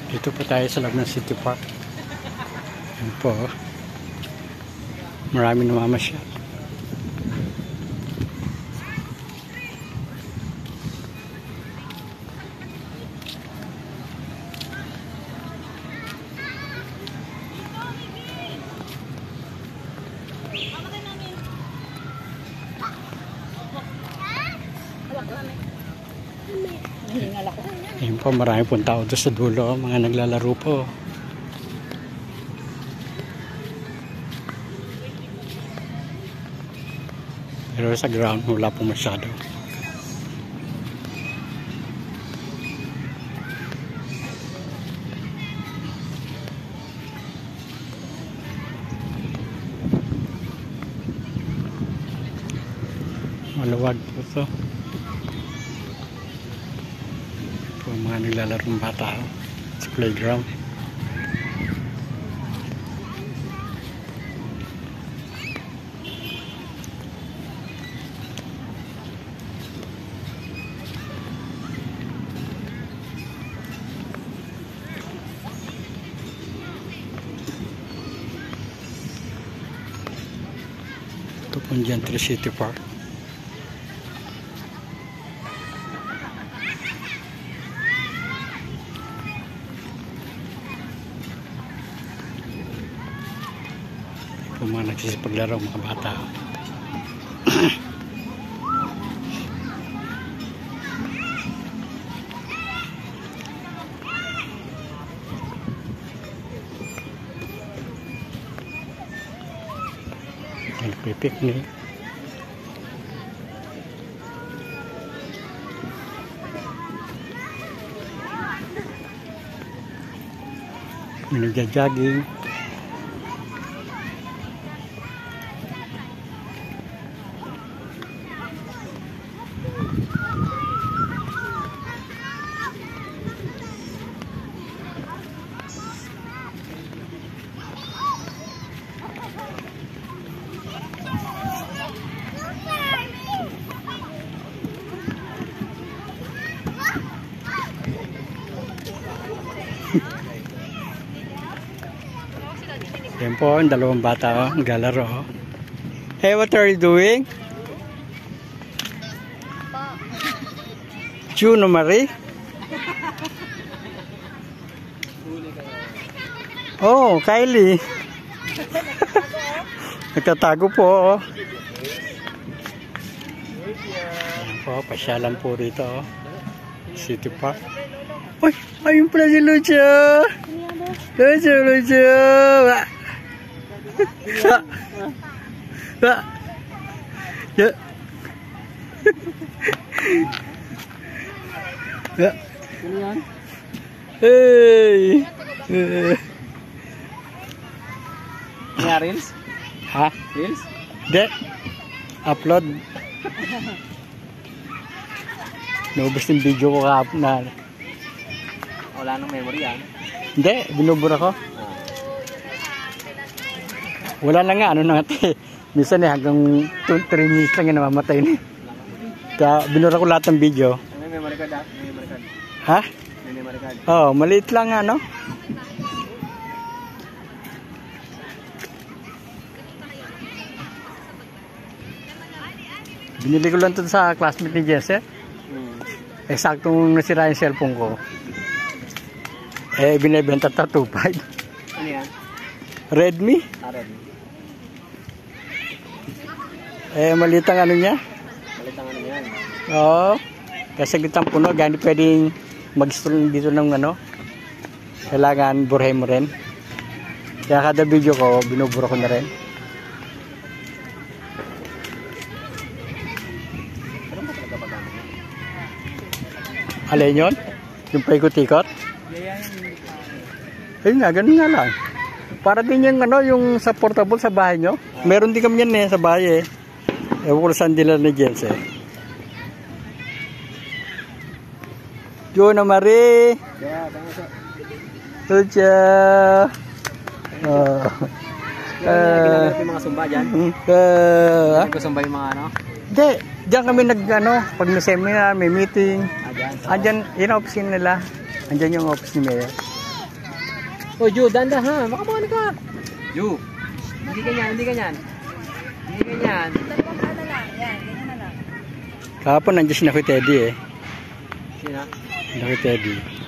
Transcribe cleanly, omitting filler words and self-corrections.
Dito po tayo sa loob ng City Park. Yan po. Maraming namamasyal. Ayun po, marami pong tao doon sa dulo, mga naglalaro po. Pero sa ground, wala po masyado. Maluwag po ito. Mga naglalarong bata sa playground. Ito po dyan, City Park. Kung mga nagsisipaglaro mga bata. Nagpipiknik. May nagja-jogging. Yan po, ang dalawang bata naglalaro. Hey, what are you doing? Juno Marie? Oh, Kylie. Nagtatago po. Yan po, pasyalan po rito. City Park. Uy, ayun pala si Lucio. Lucio. Ya. Ya. Hey. Nga reels? Ha? Reels? De. Upload. Naubos yung video ko kahapon na. Wala nang memory yan. Hindi, binubura ko. Wala na nga, ano na nga. Minsan hanggang 3 minutes lang yung namamatay na. Kaya binura ko lahat ng video. May memory card ha? May memory card. Ha? May memory card. Oo, maliit lang nga, no? Binili ko lang ito sa classmate ni Jesse. Eksaktong nasira yung cellphone ko. Binibenta ito 2.5. Ano yan? Redmi? Redmi. Maliit ang ano niya. Maliit ang ano yan. Oo. Kasi gitang puno, gani pwedeng mag-install dito ng ano. Kailangan burhay mo rin. Kaya kada video ko, binubura ko na rin. Pero ba talaga magamit yan? Alin yun? Yung paikot-ikot? Yan. Ayun nga, ganun nga lang. Para din yung ano, yung sa portable sa bahay nyo. Meron din kami yan sa bahay eh. Ewan ko saan nila ni Jens eh. Juno Marie. Yeah, tama sa. Lucia. Ginagawa yung mga sumba dyan? Nagkusumba yung mga ano? Hindi. Diyan kami nag-ano, pag may seminar, may meeting. Dyan. Andyan, yun ang office nila. Andyan yung office ni Mayor. Oh, Ju, danda ha. Makamana ka. Ju. Hindi ganyan, hindi ganyan. Hindi ganyan. Dalawang ano lang. Yan, ganyan na lang. Kahapon nandiyan si Teddy eh. Sino? Teddy.